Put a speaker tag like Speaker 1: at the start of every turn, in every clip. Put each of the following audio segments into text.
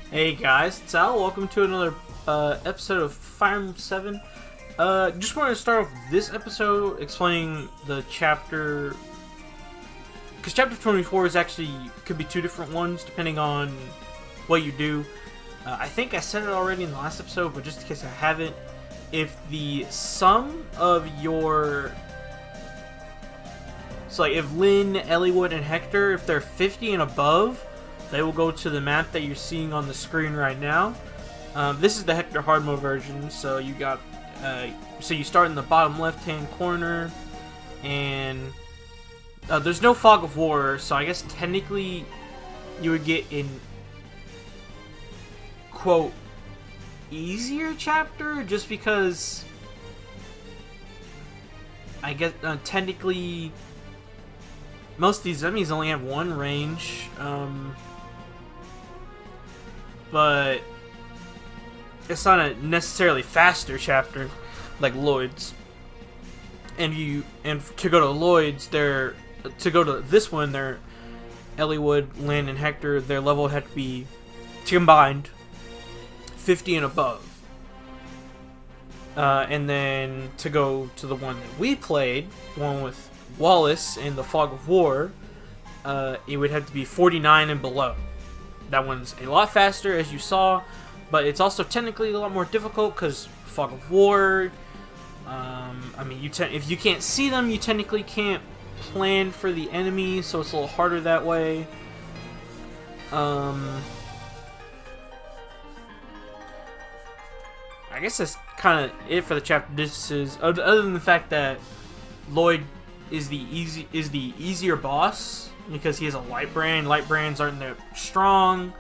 Speaker 1: Hey guys, it's Al. Welcome to another episode of Fire Emblem 7. Just wanted to start off this episode explaining the chapter, because chapter 24 is actually could be two different ones depending on what you do. I think I said it already in the last episode, but just in case I haven't, if the sum of your, so like if Lynn, Eliwood, and Hector, if they're 50 and above, they will go to the map that you're seeing on the screen right now. This is the Hector hard mode version, so you got, so you start in the bottom left-hand corner, and there's no Fog of War, so I guess technically you would get in quote easier chapter, just because I guess technically most of these enemies only have one range. But it's not a necessarily faster chapter like Lloyd's. And to go to Lloyd's, to go to this one, they're Eliwood, Lynn, and Hector. Their level would have to be combined 50 and above. And then to go to the one that we played, the one with Wallace and the Fog of War, it would have to be 49 and below. That one's a lot faster, as you saw, but it's also technically a lot more difficult because Fog of War. I mean, if you can't see them, you technically can't plan for the enemy, so it's a little harder that way. I guess that's kind of it for the chapter distances. Other than the fact that Lloyd is the easier boss, because he has a light brand. Light brands aren't that strong.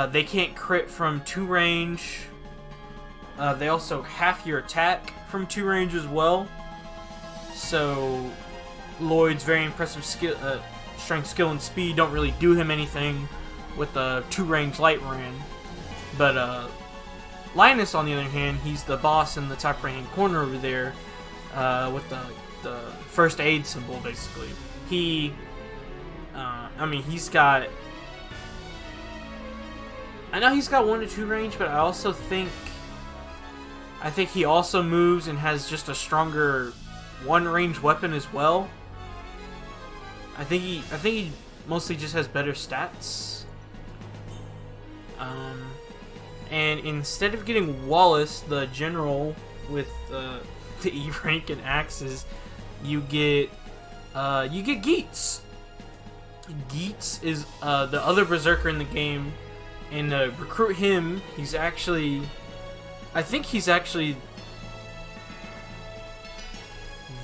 Speaker 1: They can't crit from 2 range. They also half your attack from 2 range as well. So Lloyd's very impressive skill, strength, skill, and speed don't really do him anything with the 2 range light brand. But Linus, on the other hand, he's the boss in the top right hand corner over there, with the first aid symbol, basically. I mean, I know he's got 1 to 2 range, but I think he also moves and has just a stronger 1 range weapon as well. I think he mostly just has better stats. And instead of getting Wallace, the general with the E rank and axes, you get Geets. Geets is the other berserker in the game, and recruit him. I think he's actually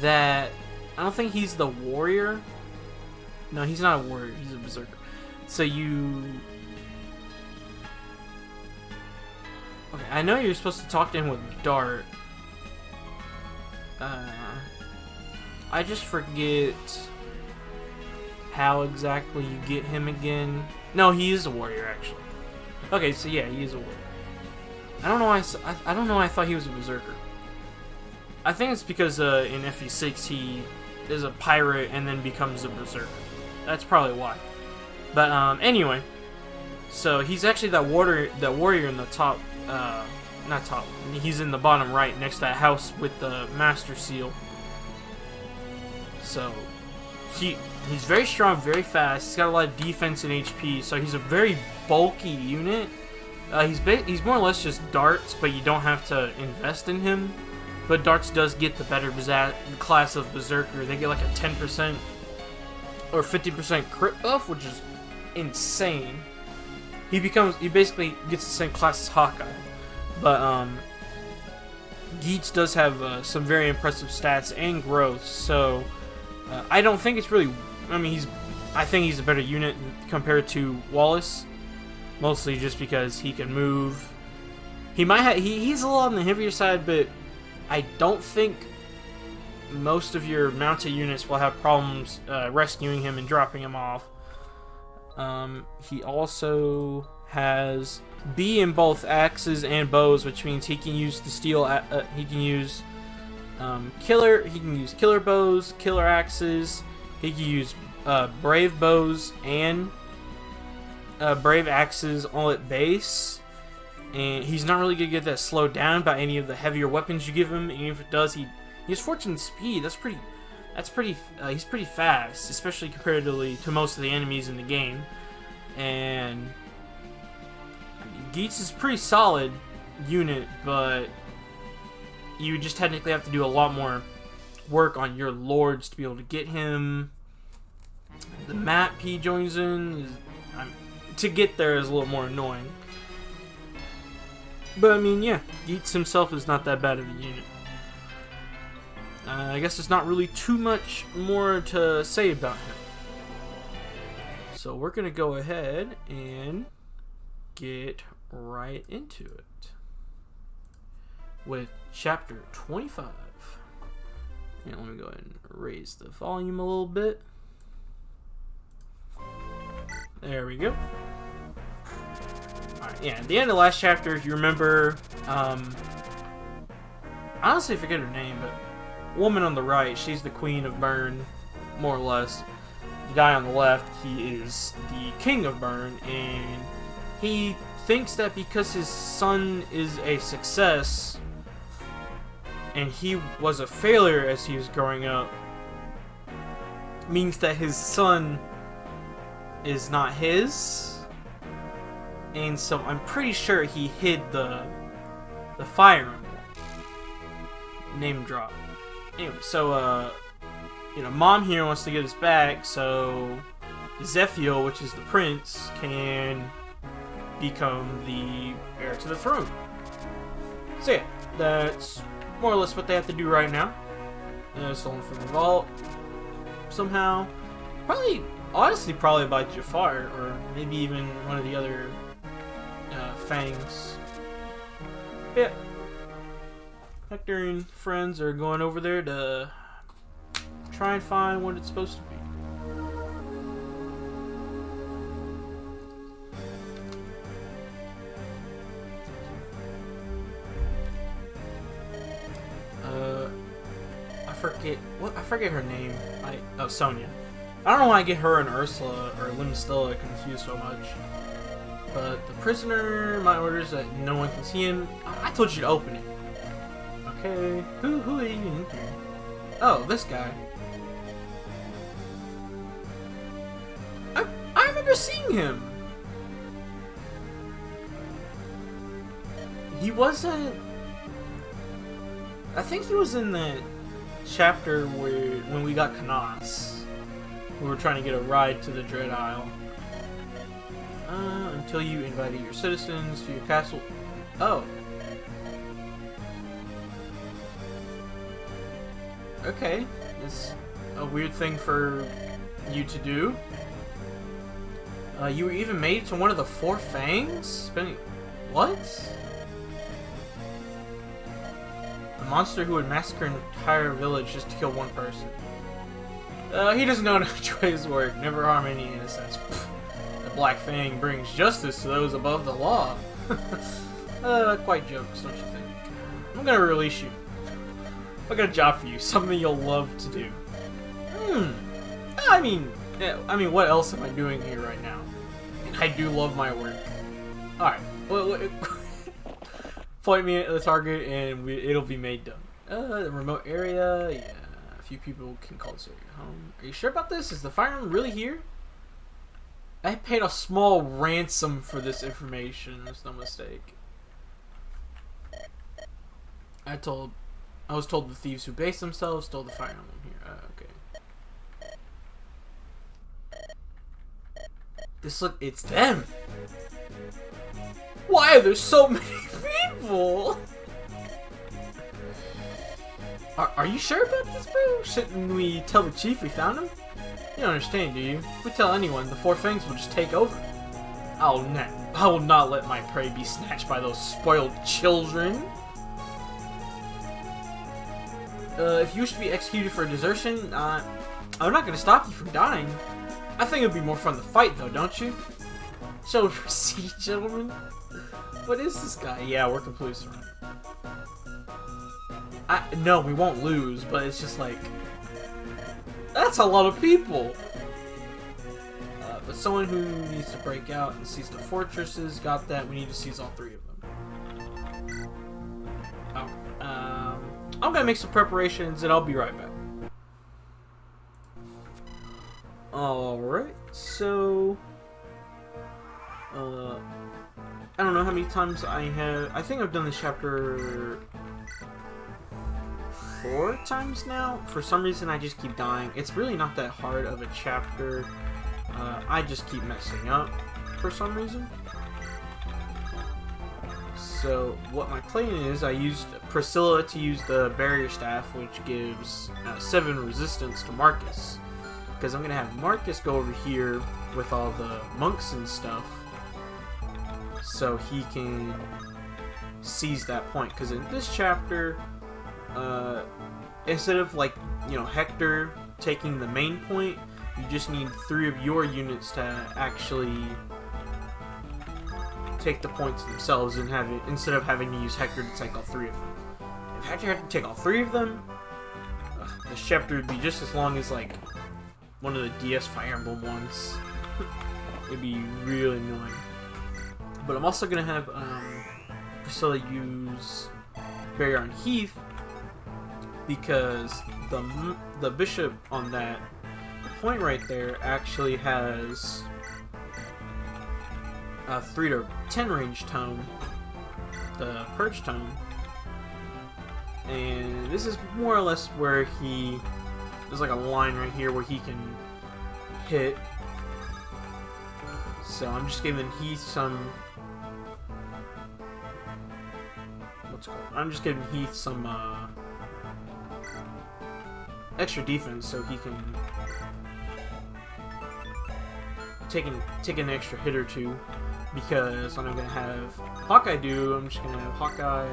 Speaker 1: that. I don't think he's the warrior. No, he's not a warrior. He's a berserker. So okay, I know you're supposed to talk to him with Dart. I just forget how exactly you get him again. No, he is a warrior, actually. Okay, so yeah, he is a warrior. I don't know why I thought he was a berserker. I think it's because in FE6 he is a pirate and then becomes a berserker. That's probably why. But anyway, so he's actually that warrior in the top, not top. He's in the bottom right next to that house with the master seal. So he's very strong, very fast. He's got a lot of defense and HP, so he's a very bulky unit. He's more or less just darts, but you don't have to invest in him. But darts does get the better class of berserker. They get like a 10% or 50% crit buff, which is insane. He basically gets the same class as Hawkeye. But Geets does have some very impressive stats and growth, so I don't think it's really. I mean, I think he's a better unit compared to Wallace, mostly just because he can move. He's a little on the heavier side, but I don't think most of your mounted units will have problems rescuing him and dropping him off. He also has B in both axes and bows, which means he can use the steel. He can use killer bows, killer axes. He can use brave bows and Brave Axes all at base, and he's not really gonna get that slowed down by any of the heavier weapons you give him. And if it does, he has fortune speed. He's pretty fast, especially comparatively to most of the enemies in the game. And I mean, Geats is a pretty solid unit, but you just technically have to do a lot more work on your lords to be able to get him. The map he joins in is, to get there is a little more annoying. But I mean, yeah, Geats himself is not that bad of a unit. I guess there's not really too much more to say about him. So we're going to go ahead and get right into it with chapter 25. And let me go ahead and raise the volume a little bit. There we go. Alright, yeah, at the end of the last chapter, if you remember, I honestly forget her name, but woman on the right, she's the queen of Bern, more or less. The guy on the left, he is the king of Bern, and he thinks that because his son is a success, and he was a failure as he was growing up, means that his son is not his. And so I'm pretty sure he hid the Fire Emblem. Name drop. Anyway, so Mom here wants to get us back, so Zephiel, which is the prince, can become the heir to the throne. So yeah, that's more or less what they have to do right now. Stolen from the vault somehow. Honestly, probably by Jafar, or maybe even one of the other Fangs. Yeah. Hector and friends are going over there to try and find what it's supposed to be. I forget her name. Sonia. I don't know why I get her and Ursula or Limstella confused so much. But the prisoner, my orders that no one can see him. I told you to open it. Okay. Who are you in here? Oh, this guy. I remember seeing him. He wasn't. I think he was in the chapter when we got Canas. We were trying to get a ride to the Dread Isle. Until you invited your citizens to your castle. Oh. Okay. It's a weird thing for you to do. You were even made to one of the Four Fangs? What? A monster who would massacre an entire village just to kill one person. He doesn't know how to enjoy his work. Never harm any innocents. The Black Fang brings justice to those above the law. Quite jokes, don't you think? I'm gonna release you. I got a job for you. Something you'll love to do. I mean, what else am I doing here right now? And I do love my work. Alright. Point me at the target and it'll be made done. The remote area, yeah. A few people can call this area home. Are you sure about this? Is the Fire Emblem really here? I paid a small ransom for this information. There's no mistake. I was told the thieves who based themselves stole the Fire Emblem here. Okay. It's them! Why are there so many people? Are you sure about this, bro? Shouldn't we tell the chief we found him? You don't understand, do you? If we tell anyone, the Four Fangs will just take over. I will not let my prey be snatched by those spoiled children. If you wish to be executed for desertion, I'm not going to stop you from dying. I think it would be more fun to fight, though, don't you? Show receipt, gentlemen. What is this guy? Yeah, we're completely surrounded. No, we won't lose, but it's just like... That's a lot of people! But someone who needs to break out and seize the fortresses, got that. We need to seize all 3 of them. I'm gonna make some preparations and I'll be right back. Alright, so I don't know how many times I think I've done this chapter 4 times now. For some reason I just keep dying. It's really not that hard of a chapter. I just keep messing up for some reason. So what my plan is, I used Priscilla to use the barrier staff, which gives 7 resistance to Marcus. Because I'm going to have Marcus go over here with all the monks and stuff, so he can seize that point. Because in this chapter, instead of like, you know, Hector taking the main point, you just need 3 of your units to actually take the points themselves and have it, instead of having to use Hector to take all 3 of them. If Hector had to take all 3 of them, this chapter would be just as long as like one of the DS Fire Emblem ones. It'd be really annoying. But I'm also gonna have Priscilla use Barrier on Heath, because the bishop on that point right there actually has a 3 to 10 range tome, the Purge tome, and this is more or less where there's like a line right here where he can hit. So I'm just giving Heath some extra defense, so he can take an extra hit or 2. Because what I'm gonna have Hawkeye do, I'm just gonna have Hawkeye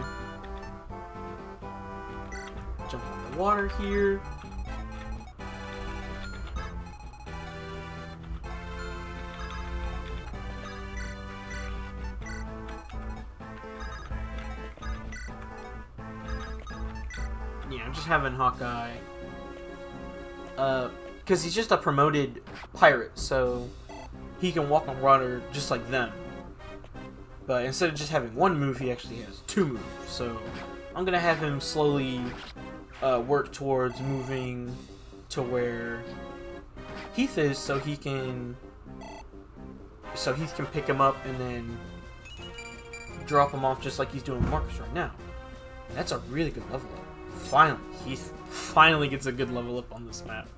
Speaker 1: jump in the water here. Yeah, I'm just having Hawkeye, because he's just a promoted pirate, so he can walk on water just like them. But instead of just having 1 move, he actually has 2 moves. So I'm gonna have him slowly work towards moving to where Heath is, so Heath can pick him up and then drop him off just like he's doing with Marcus right now. That's a really good level up. Finally, Heath finally gets a good level up on this map.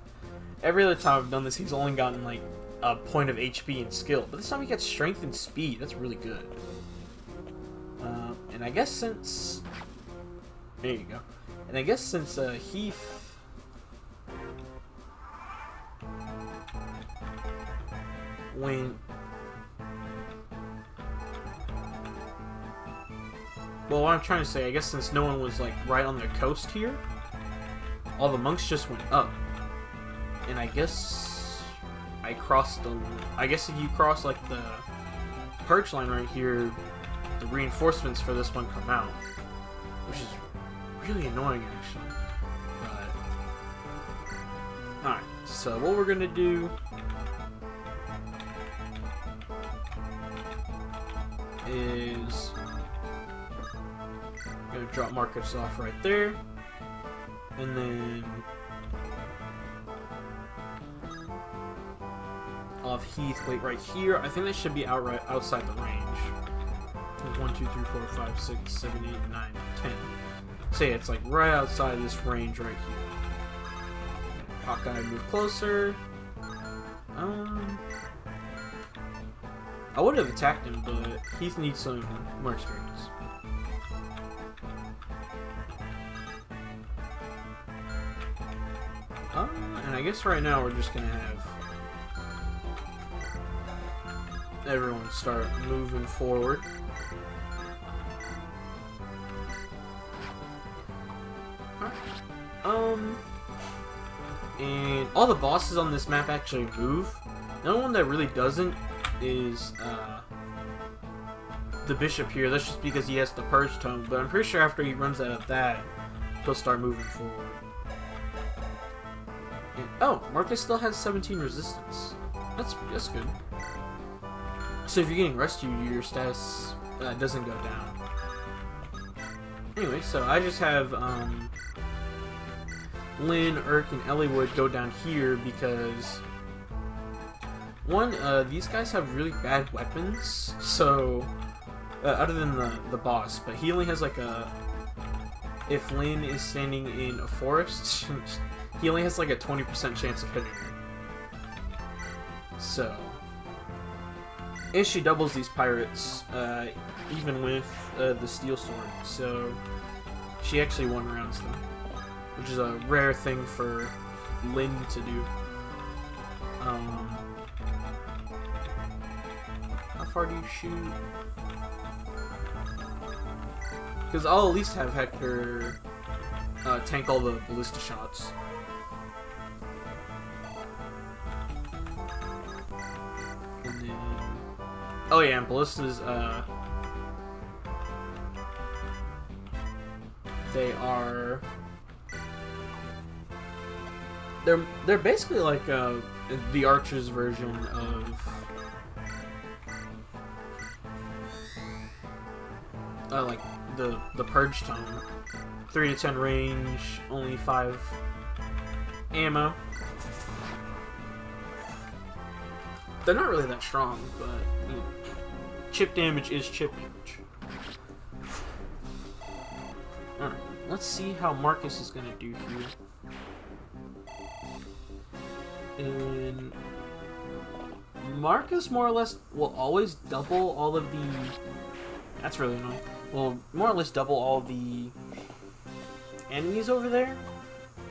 Speaker 1: Every other time I've done this, he's only gotten like a point of HP and skill, but this time he gets strength and speed. That's really good. And I guess since there you go. And I guess since Heath when well, what I'm trying to say, I guess since no one was like right on the coast here, all the monks just went up. And I guess I guess if you cross like the perch line right here, the reinforcements for this one come out, which is really annoying actually. But alright, so what we're gonna do is gonna drop Marcus off right there, and then I'll have Heath wait right here. I think that should be outside the range. 1, 2, 3, 4, 5, 6, 7, 8, 9, 10. So yeah, it's like right outside this range right here. Hawkeye move closer. I would have attacked him, but Heath needs some more experience. And I guess right now we're just gonna have everyone start moving forward. And all the bosses on this map actually move. The only one that really doesn't is the bishop here. That's just because he has the Purge Tome, but I'm pretty sure after he runs out of that, he'll start moving forward. And, oh, Marcus still has 17 resistance. That's good. So if you're getting rescued, your status doesn't go down. Anyway, so I just have Lynn, Urk, and Elliewood go down here because one, these guys have really bad weapons. So other than the boss, but he only has like a. If Lynn is standing in a forest, he only has like a 20% chance of hitting her. So, and she doubles these pirates, even with the steel sword. So, she actually one-rounds them, which is a rare thing for Lynn to do. How far do you shoot? Because I'll at least have Hector tank all the ballista shots. And then... Oh yeah, and ballistas, they are... They're basically like the Archer's version of... like the Purge Tome. 3 to 10 range, only 5 ammo. They're not really that strong, but you know, chip damage is chip damage. Alright, let's see how Marcus is gonna do here. And Marcus more or less will always double all of the... That's really annoying. Will more or less double all the enemies over there,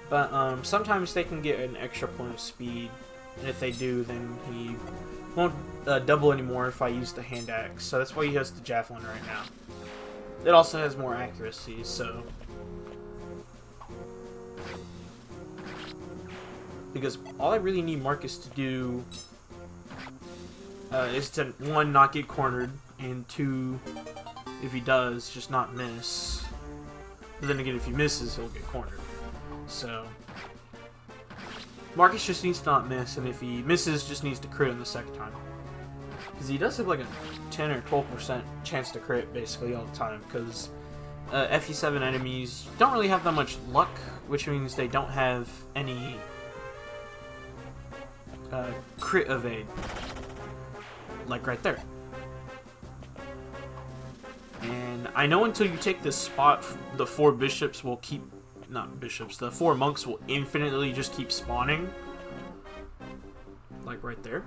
Speaker 1: but sometimes they can get an extra point of speed, and if they do, then he won't double anymore if I use the hand axe. So that's why he has the javelin right now. It also has more accuracy, so because all I really need Marcus to do is to 1, not get cornered, and 2, if he does, just not miss. But then again, if he misses, he'll get cornered. So Marcus just needs to not miss, and if he misses, just needs to crit on the second time. Because he does have like a 10 or 12% chance to crit basically all the time, because FE7 enemies don't really have that much luck, which means they don't have any crit evade. Like right there. And I know until you take this spot, the 4 bishops will keep... Not bishops, the 4 monks will infinitely just keep spawning. Like right there.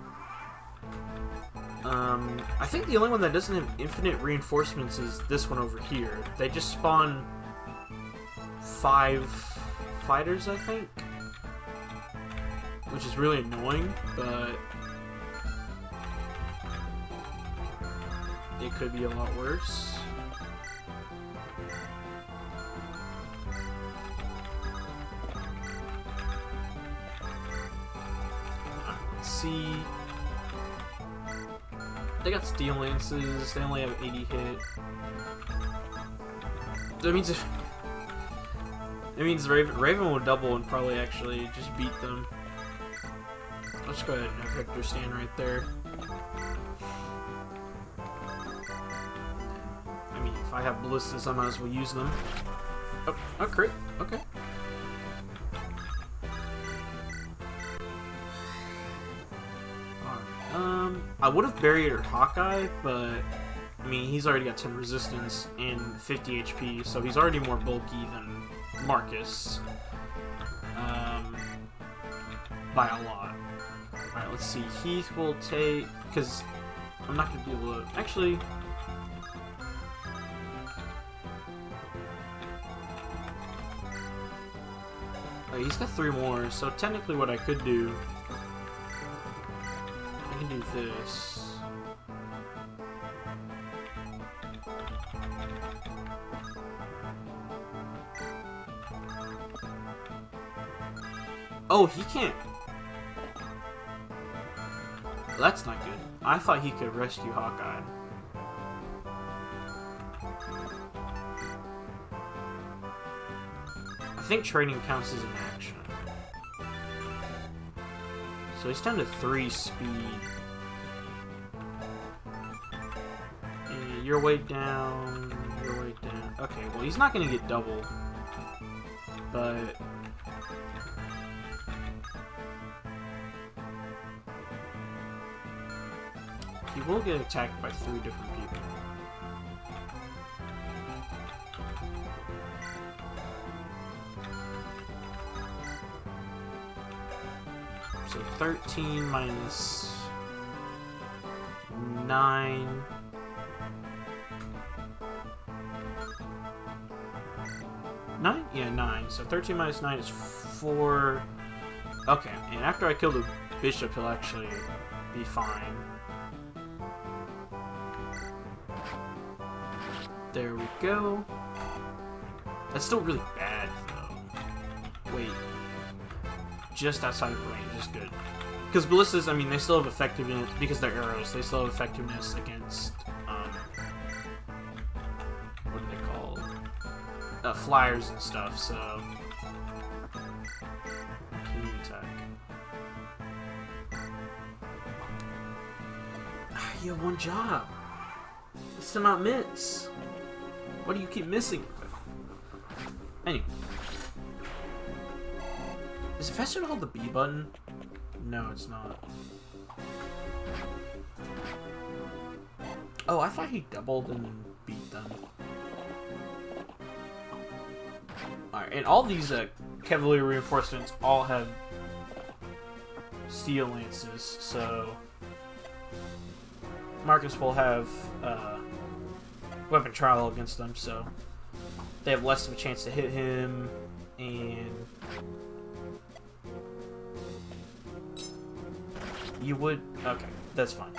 Speaker 1: I think the only one that doesn't have infinite reinforcements is this one over here. They just spawn 5 fighters, I think. Which is really annoying, but... it could be a lot worse. Let's see. They got steel lances. They only have 80 hit. That means if Raven will double and probably actually just beat them. Let's go ahead and have Hector stand right there. If I have ballistas, I might as well use them. Oh, a crit. Okay. Alright. I would have buried Hawkeye, but I mean, he's already got 10 resistance and 50 HP, so he's already more bulky than Marcus. By a lot. Alright, let's see. Heath will take... because I'm not going to be able to... Actually... he's got 3 more, so technically what I could do... I can do this. Oh, he can't... That's not good. I thought he could rescue Hawkeye. I think training counts as an action. So he's down to 3 speed. you're way down. You're way down. Okay, well, he's not gonna get double. But... he will get attacked by 3 different people. So 13 minus 9. Nine? Yeah, 9. So 13 minus 9 is 4. Okay, and after I kill the bishop, he'll actually be fine. There we go. That's still really bad, though. Wait. Just outside of range is good. Because ballistas, I mean, they still have effectiveness, because they're arrows, they still have effectiveness against, what are they called? Flyers and stuff, so... Can you attack? You have 1 job. It's to not miss. What do you keep missing? Anyway. Is it faster to hold the B button? No, it's not. Oh, I thought he doubled and beat them. Alright, and all these Cavalier reinforcements all have steel lances, so Marcus will have weapon trial against them, so they have less of a chance to hit him, and you would... okay, that's fine.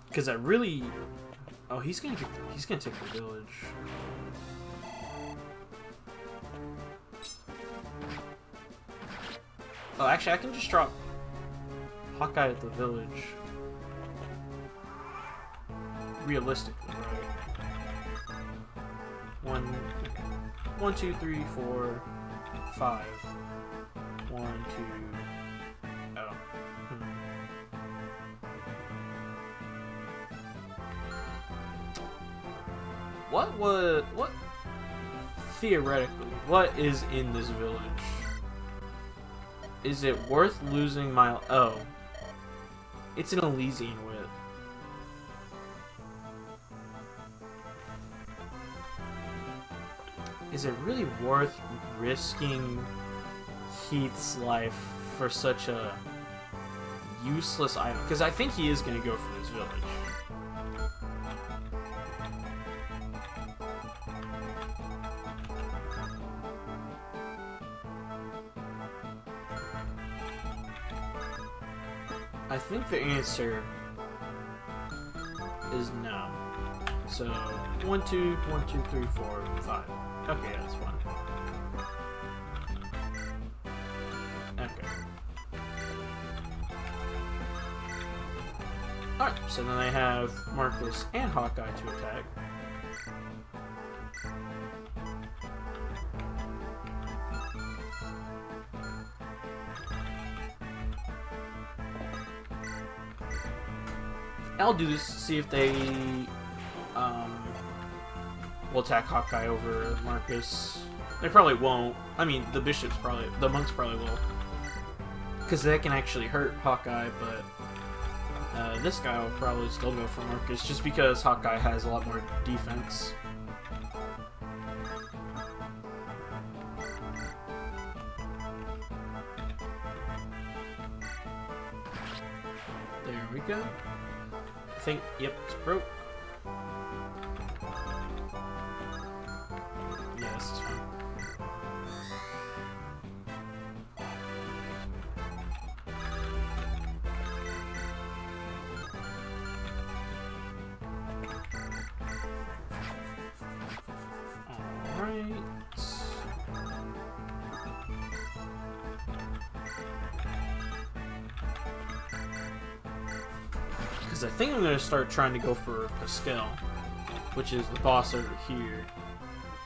Speaker 1: Because I really... oh, he's gonna take the village. Oh, actually, I can just drop Hawkeye at the village. Realistically, right? 1, 2, 3, 4, 5. 1, 2. Oh. What? Theoretically, what is in this village? Is it worth losing my... oh. It's an Elysian wit. Is it really worth risking Heath's life for such a useless item? Because I think he is going to go for this village. I think the answer is no. So 1, 2, 1, 2, 3, 4, 5. Okay, that's fine. Okay. Alright, so then I have Marcus and Hawkeye to attack. I'll do this to see if they will attack Hawkeye over Marcus. They probably won't. I mean, the monks probably will, because they can actually hurt Hawkeye. But this guy will probably still go for Marcus, just because Hawkeye has a lot more defense. There we go. I think, yep, it's broke. Yeah, this is fine. Alright. Because I think I'm going to start trying to go for Pascal, which is the boss over here.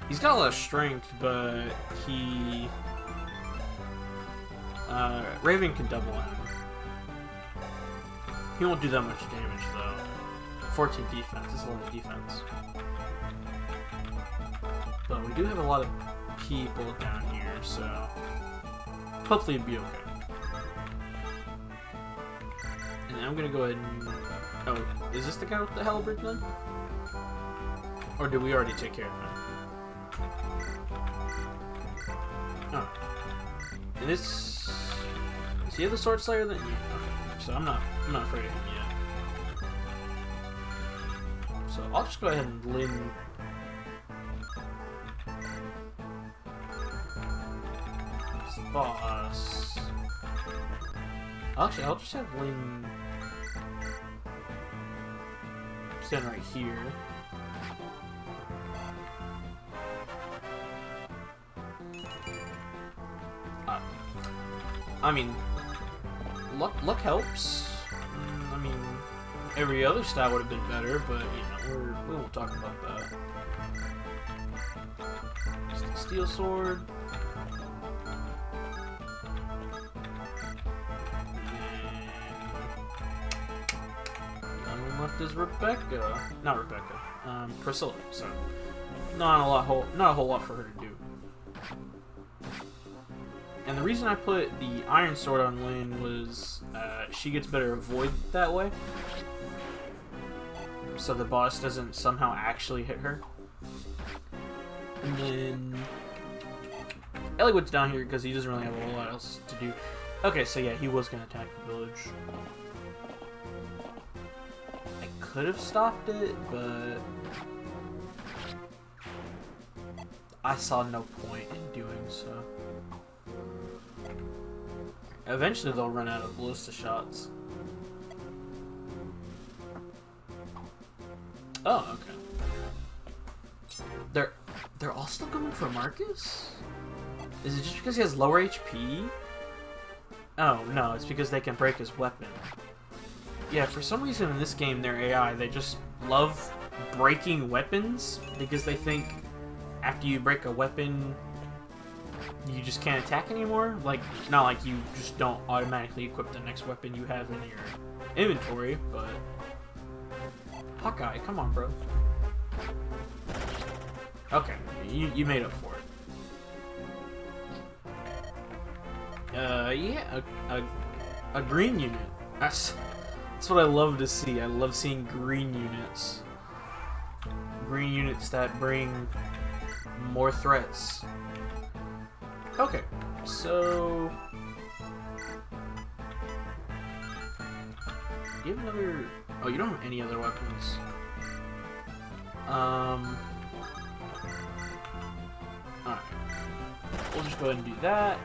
Speaker 1: He's got a lot of strength, but he... Raven can double him. He won't do that much damage, though. 14 defense. That's a lot of defense. But we do have a lot of people down here, so hopefully it'll be okay. And then I'm gonna go ahead and... Oh, is this the guy with the halberd then? Or did we already take care of him? Oh. And this... Is he the Sword Slayer then? Yeah. Okay. So I'm not afraid of him yet. So I'll just go ahead and Lin... boss. Actually, I'll just have Lin stand right here. I mean, luck helps. I mean, every other style would have been better, but you know, we won't talk about that. Just a steel sword. Left is Rebecca. Not Rebecca. Priscilla. So not a whole lot for her to do. And the reason I put the Iron Sword on Lynn was she gets better avoid that way, so the boss doesn't somehow actually hit her. And then Eliwood's down here because he doesn't really have a whole lot else to do. Okay, so yeah, he was gonna attack the village. Could have stopped it, but I saw no point in doing so. Eventually they'll run out of ballista shots. Oh, okay. They're all still coming for Marcus? Is it just because he has lower HP? Oh, no, it's because they can break his weapon. Yeah, for some reason in this game, their AI, they just love breaking weapons because they think after you break a weapon, you just can't attack anymore. Like, not like you just don't automatically equip the next weapon you have in your inventory, but... Hawkeye, come on, bro. Okay, you made up for it. Yeah, a green unit. That's what I love to see. I love seeing green units. Green units that bring more threats. Okay, so... Do you have another... Oh, you don't have any other weapons. Alright. We'll just go ahead and do that.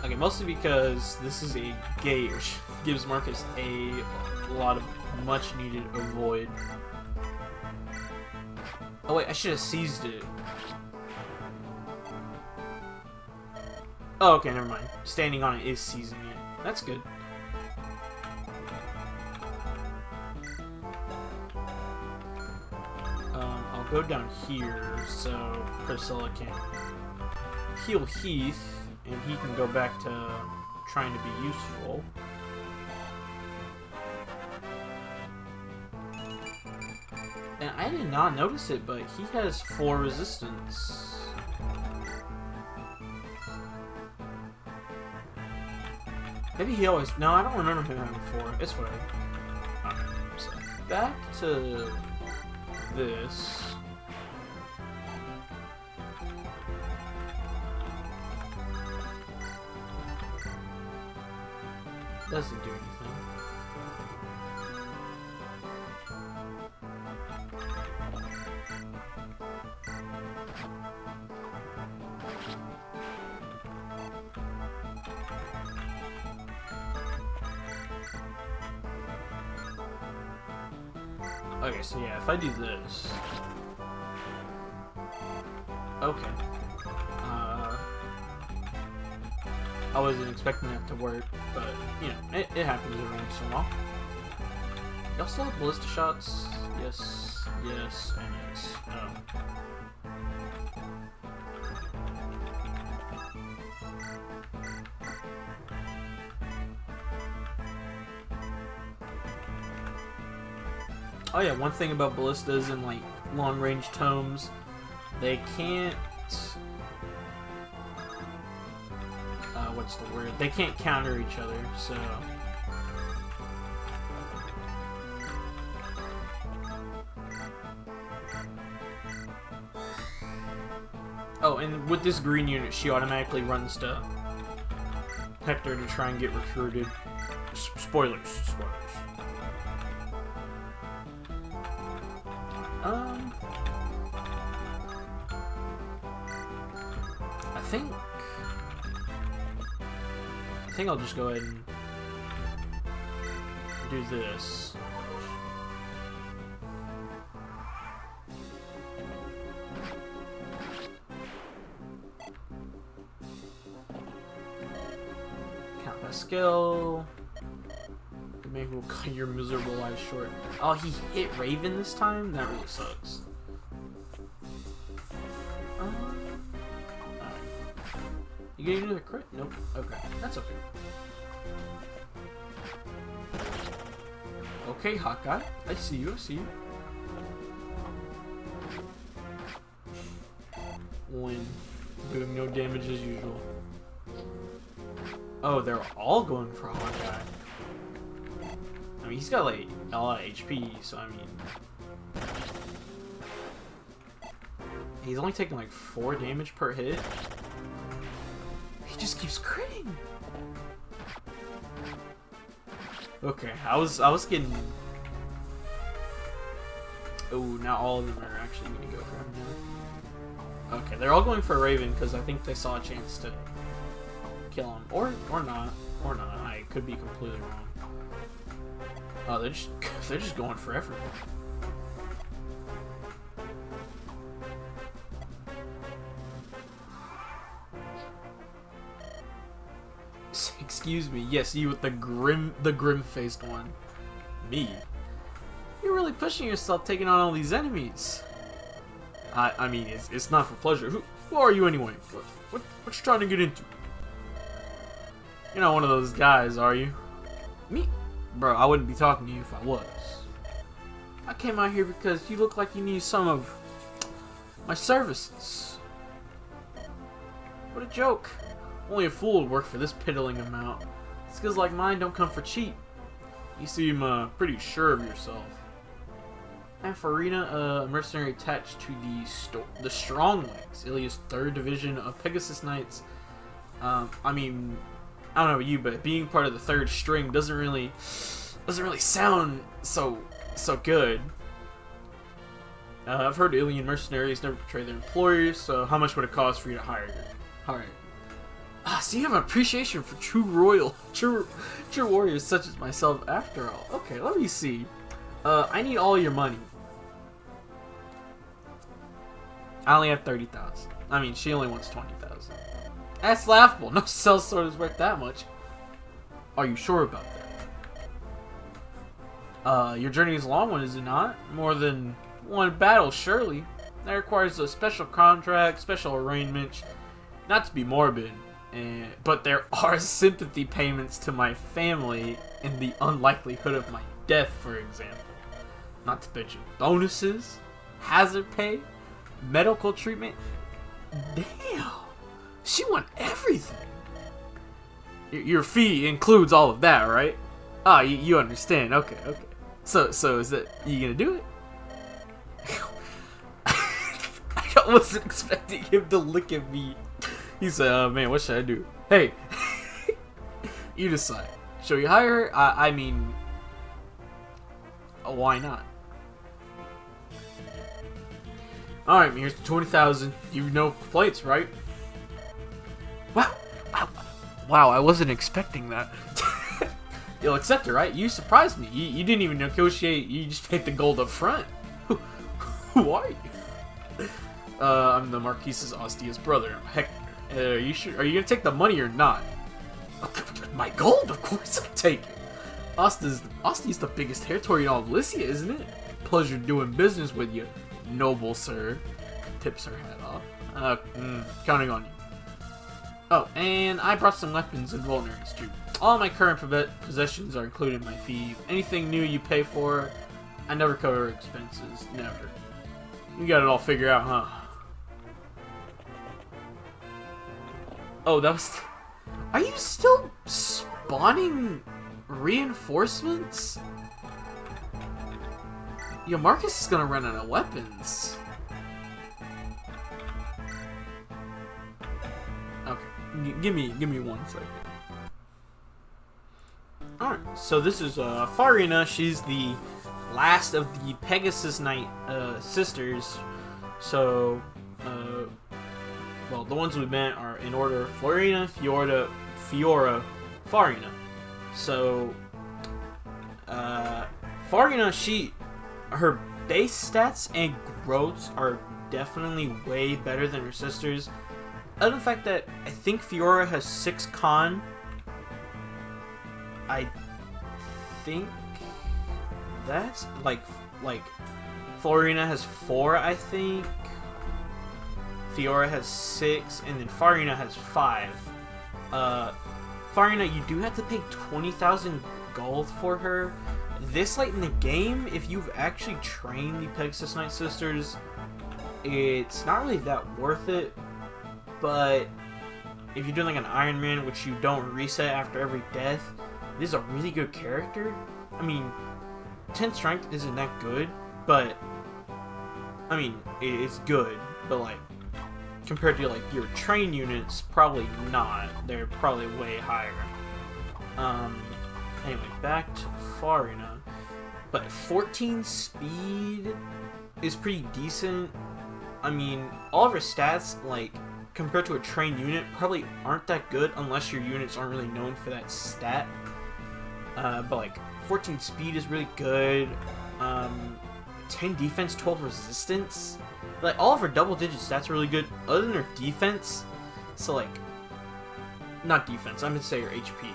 Speaker 1: Okay, mostly because this is a gate, which gives Marcus a lot of much needed avoid. Oh wait, I should have seized it. Oh, okay, never mind. Standing on it is seizing it. That's good. I'll go down here so Priscilla can heal Heath. And he can go back to trying to be useful. And I did not notice it, but he has 4 resistance. Maybe he always... No, I don't remember him having 4. It's whatever. Okay, so back to this. Doesn't do anything. Okay, so yeah, if I do this... Okay. I wasn't expecting that to work, but, you know, it happens every once in a while. Y'all still have ballista shots? Yes, yes, and yes. Oh yeah, one thing about ballistas and like long-range tomes, they can't. What's the word? They can't counter each other, so. Oh, and with this green unit, she automatically runs to Hector to try and get recruited. Spoilers. I think I'll just go ahead and do this. Count by skill. Maybe we'll cut your miserable life short. Oh, he hit Raven this time? That really sucks. You getting another crit? Nope. Okay, that's okay. Okay, Hawkeye. I see you, One. Doing no damage as usual. Oh, they're all going for Hawkeye. I mean, he's got like a lot of HP, so I mean... He's only taking like 4 damage per hit. He just keeps critting. Okay, I was getting. Oh, now all of them are actually going to go for him now. Okay, they're all going for Raven because I think they saw a chance to kill him, or not. I could be completely wrong. Oh, they're just going for everyone. Excuse me. Yes, you with the grim-faced one. Me? You're really pushing yourself, taking on all these enemies. I mean, it's not for pleasure. Who are you anyway? What you trying to get into? You're not one of those guys, are you? Me? Bro, I wouldn't be talking to you if I was. I came out here because you look like you need some of my services. What a joke. Only a fool would work for this piddling amount. Skills like mine don't come for cheap. You seem pretty sure of yourself. I'm Farina, a mercenary attached to the Stronglegs, Ilia's 3rd division of Pegasus Knights. I mean, I don't know about you, but being part of the 3rd string doesn't really sound so good. I've heard Ilian mercenaries never betray their employers, so how much would it cost for you to hire her? So you have an appreciation for true warriors such as myself after all. Okay, let me see. I need all your money. I only have 30,000. I mean, she only wants 20,000. That's laughable. No sellsword is worth that much. Are you sure about that? Your journey is a long one, is it not? More than one battle, surely. That requires a special contract, special arrangement. Not to be morbid, but there are sympathy payments to my family in the unlikelihood of my death, for example. Not to mention bonuses, hazard pay, medical treatment. Damn, she want everything. Your fee includes all of that, right? Ah, you understand. Okay. So is that you gonna do it? I wasn't expecting him to look at me. He said, "Oh man, what should I do?" Hey, you decide. Shall you hire her? I mean, why not? All right, here's the 20,000. You know complaints, right? Wow, I wasn't expecting that. You'll accept it, right? You surprised me. You didn't even negotiate. You just paid the gold up front. Who are you? I'm the Marquise's Ostia's brother, Hector. Are you sure? Are you gonna take the money or not? My gold? Of course I'll take it. Ostia's the biggest territory in all of Lycia, isn't it? Pleasure doing business with you, noble sir. Tips her hat off. Counting on you. Oh, and I brought some weapons and vulneraries too. All my current possessions are included in my fee. Anything new you pay for, I never cover expenses. Never. You got it all figured out, huh? Oh, that was... Are you still spawning reinforcements? Yo, Marcus is gonna run out of weapons. Okay, give me 1 second. Alright, so this is Farina. She's the last of the Pegasus Knight sisters. So, well, the ones we met are in order: Florina, Fiora, Farina. So, Farina, her base stats and growths are definitely way better than her sisters. Other than the fact that I think Fiora has 6 con. I think that's like Florina has 4, I think. Fiora has 6, and then Farina has 5. Farina, you do have to pay 20,000 gold for her. This late in the game, if you've actually trained the Pegasus Knight sisters, it's not really that worth it. But if you're doing like an Iron Man, which you don't reset after every death, this is a really good character. I mean, 10 strength isn't that good, but I mean, it's good, but like compared to like your train units, probably not. They're probably way higher. Anyway, back to Farina. But 14 speed is pretty decent. I mean, all of her stats, like compared to a trained unit, probably aren't that good unless your units aren't really known for that stat. But like 14 speed is really good. 10 defense, 12 resistance. Like all of her double-digit stats are really good, other than her defense. So like, not defense. I'm gonna say her HP.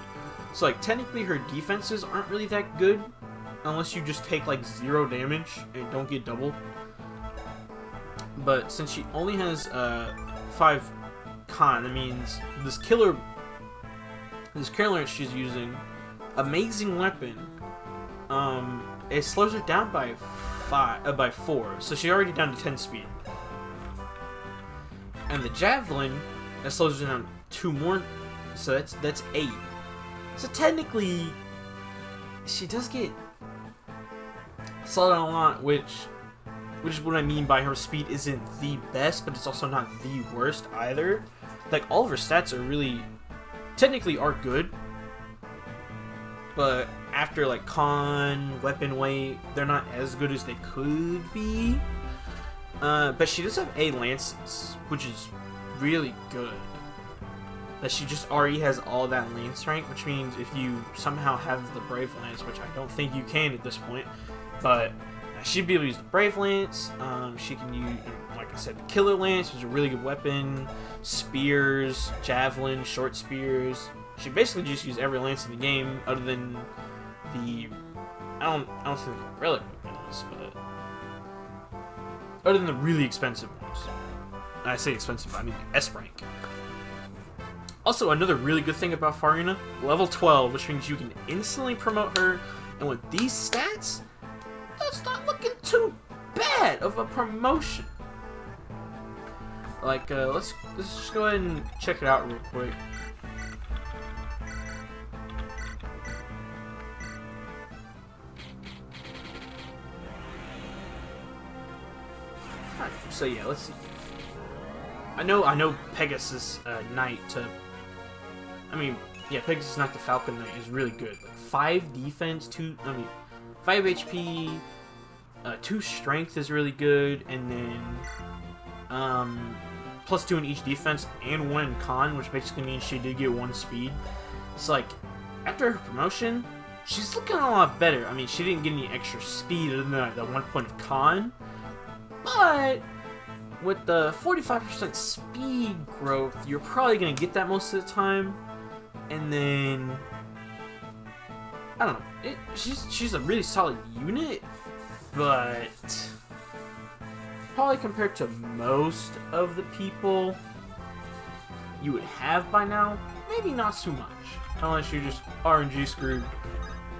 Speaker 1: So like technically her defenses aren't really that good, unless you just take like 0 damage and don't get doubled. But since she only has 5 con, that means this killer she's using, amazing weapon. It slows her down by 4, so she's already down to 10 speed. And the javelin, that slows her down 2 more, so that's 8. So technically, she does get slowed down a lot, which is what I mean by her speed isn't the best, but it's also not the worst either. Like all of her stats are really, technically are good, but after like con, weapon weight, they're not as good as they could be. But she does have A lances, which is really good. That she just already has all that lance rank, which means if you somehow have the Brave Lance, which I don't think you can at this point, but she'd be able to use the Brave Lance. She can use, like I said, the Killer Lance, which is a really good weapon. Spears, javelin, short spears. She basically just use every lance in the game, other than the I don't think the relic weapons, but other than the really expensive ones. And I say expensive, I mean S rank. Also, another really good thing about Farina, level 12, which means you can instantly promote her, and with these stats, that's not looking too bad of a promotion. Like, let's just go ahead and check it out real quick. Alright, so yeah, let's see. I know Pegasus Knight Pegasus Knight the Falcon Knight is really good. Like 5 defense, 5 HP, 2 strength is really good, and then plus 2 in each defense and 1 in con, which basically means she did get 1 speed. It's like after her promotion, she's looking a lot better. I mean, she didn't get any extra speed other than the 1 point of con, but with the 45% speed growth, you're probably gonna get that most of the time. And then I don't know. She's a really solid unit, but probably compared to most of the people you would have by now, maybe not too much, unless you're just RNG screwed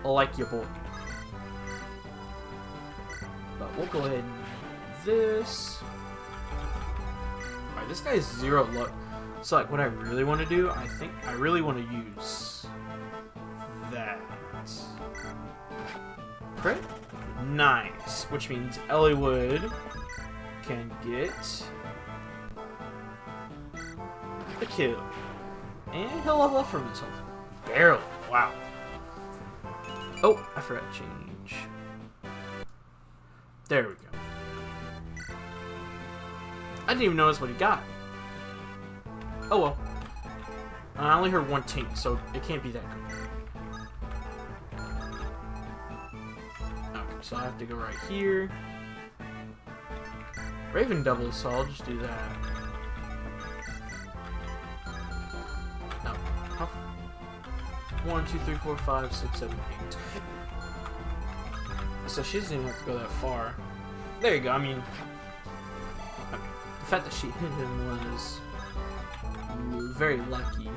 Speaker 1: like your boy. But we'll go ahead and do this. Alright, this guy has 0 luck. So, like, what I really want to do, I think I really want to use that. Crit? Nice. Which means Elliewood can get the kill. And he'll level up from himself. Barely. Wow. Oh, I forgot to change. There we go. I didn't even notice what he got. Oh well. I only heard 1 tink, so it can't be that good. Okay, so I have to go right here. Raven doubles, so I'll just do that. Oh, how 1, 2, 3, 4, 5, 6, 7, 8. So she doesn't even have to go that far. There you go. I mean, okay. The fact that she hit him was very lucky.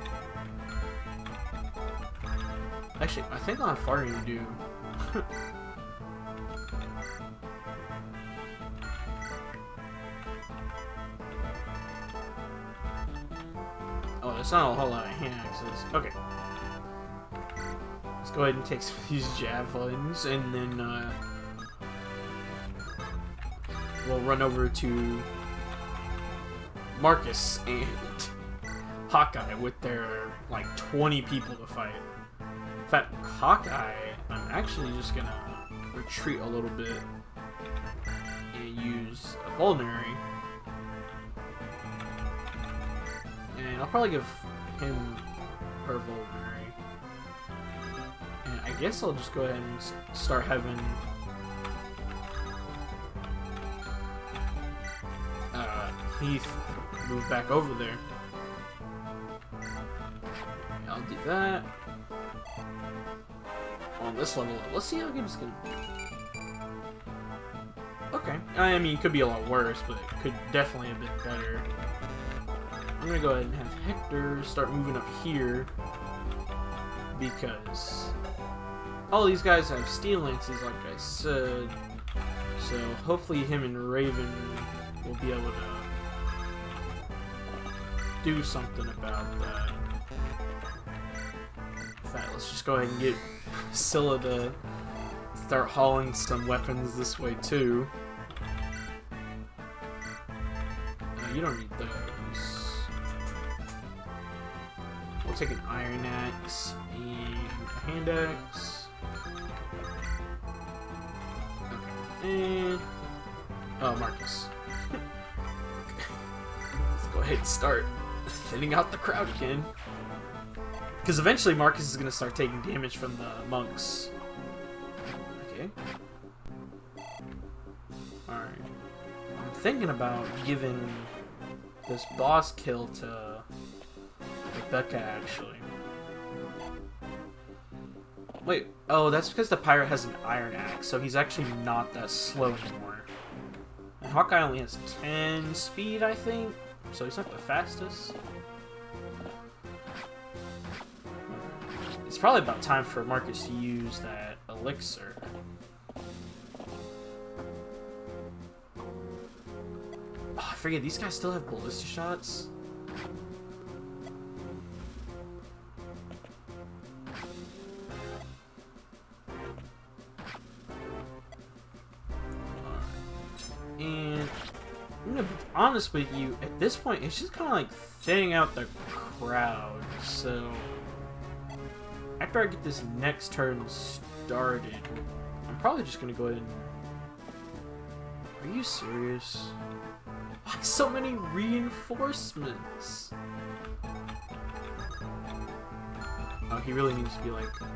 Speaker 1: Actually, I think on fire you do. Oh, it's not a whole lot of hand axes. Okay. Let's go ahead and take some of these javelins, and then we'll run over to Marcus and Hawkeye with their, like, 20 people to fight. In fact, Hawkeye, I'm actually just gonna retreat a little bit and use a Vulnerary. And I'll probably give him her Vulnerary. And I guess I'll just go ahead and start having Heath move back over there. I'll do that. On this level, let's see how good it's gonna be. Okay, I mean, it could be a lot worse, but it could definitely have been better. I'm gonna go ahead and have Hector start moving up here, because all these guys have steel lances, like I said. So hopefully him and Raven will be able to do something about that. In fact, let's just go ahead and get Scylla to start hauling some weapons this way too. You don't need those. We'll take an iron axe and a hand axe. Okay, and oh, Marcus. Let's go ahead and start thinning out the crowd again. Because eventually Marcus is going to start taking damage from the monks. Okay. Alright. I'm thinking about giving this boss kill to Rebecca, actually. Wait, oh, that's because the pirate has an iron axe, so he's actually not that slow anymore. And Hawkeye only has 10 speed, I think, so he's not the fastest. It's probably about time for Marcus to use that elixir. Oh, I forget, these guys still have ballista shots? And I'm gonna be honest with you, at this point, it's just kind of like thinning out the crowd, so after I get this next turn started, I'm probably just gonna go ahead and... Are you serious? Why so many reinforcements? Oh, he really needs to be like... Okay.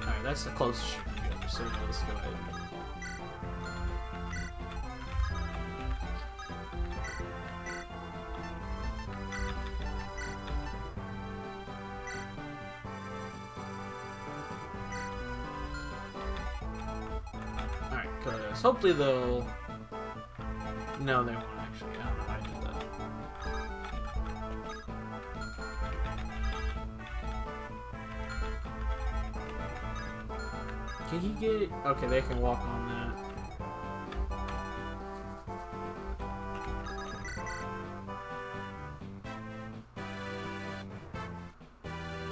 Speaker 1: Alright, that's the closest you can go, so let's go ahead. Because hopefully they'll... No, they won't actually. I don't know how I did that. Can he get it? Okay, they can walk on that.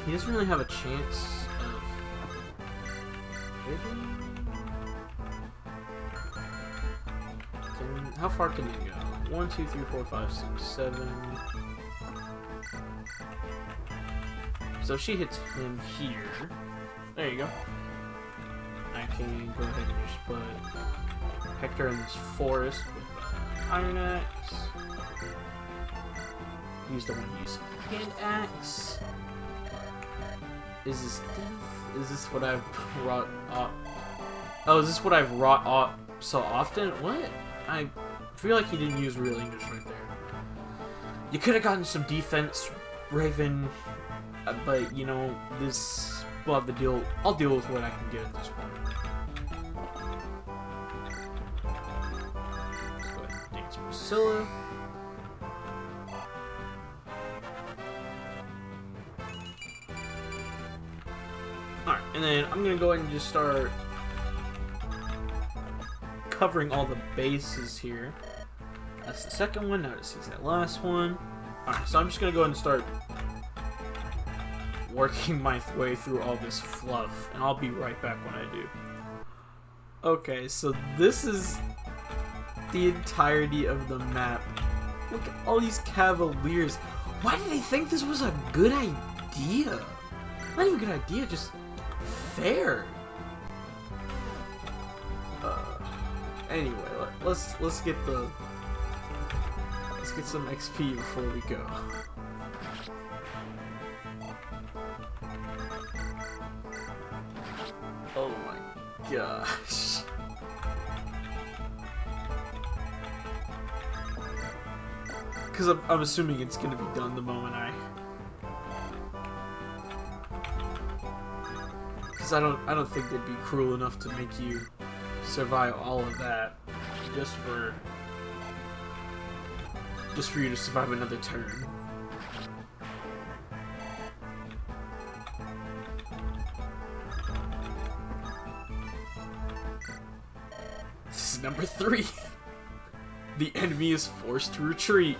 Speaker 1: He doesn't really have a chance of hitting. How far can he go? 1, 2, 3, 4, 5, 6, 7. So if she hits him here, there you go. I can go ahead and just put Hector in this forest with Iron Axe. Use the one use Hand Axe. Is this death? Is this what I've wrought up? Oh, is this what I've wrought up so often? What? I feel like he didn't use real English right there. You could have gotten some defense, Raven, but you know, this we'll have to deal. I'll deal with what I can get at this point. Let's go ahead and dance Priscilla. Alright, and then I'm gonna go ahead and just start covering all the bases here. That's the second one. Now this is that last one. Alright, so I'm just gonna go ahead and start working my way through all this fluff, and I'll be right back when I do. Okay, so this is the entirety of the map. Look at all these cavaliers. Why did they think this was a good idea? Not even a good idea, just fair. Anyway, let's get some XP before we go. Oh my gosh. Because I'm assuming it's gonna be done the moment Because I don't think they'd be cruel enough to make you survive all of that just for you to survive another turn. This is number 3. The enemy is forced to retreat.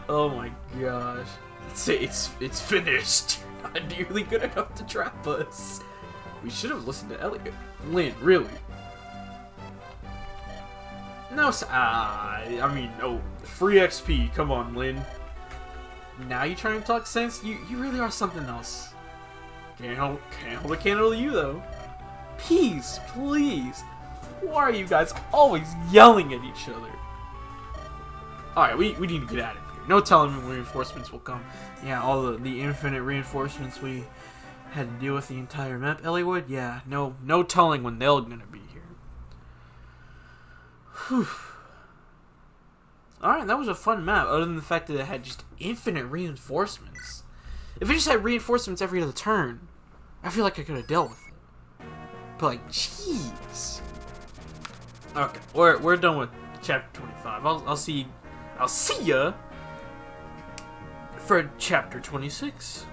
Speaker 1: Oh my gosh. It's finished. Not nearly good enough to trap us. We should have listened to Elliot. Lynn, really? No, I mean, no. Free XP. Come on, Lynn. Now you trying to talk sense? You really are something else. Can't hold a candle to you, though. Peace, please. Why are you guys always yelling at each other? Alright, we need to get out of here. No telling when reinforcements will come. Yeah, all the infinite reinforcements we had to deal with the entire map. Elliewood? Yeah, no telling when they're gonna be here. Whew. Alright, that was a fun map, other than the fact that it had just infinite reinforcements. If it just had reinforcements every other turn, I feel like I could have dealt with it. But like, jeez. Okay, we're done with chapter 25. I'll see ya for chapter 26.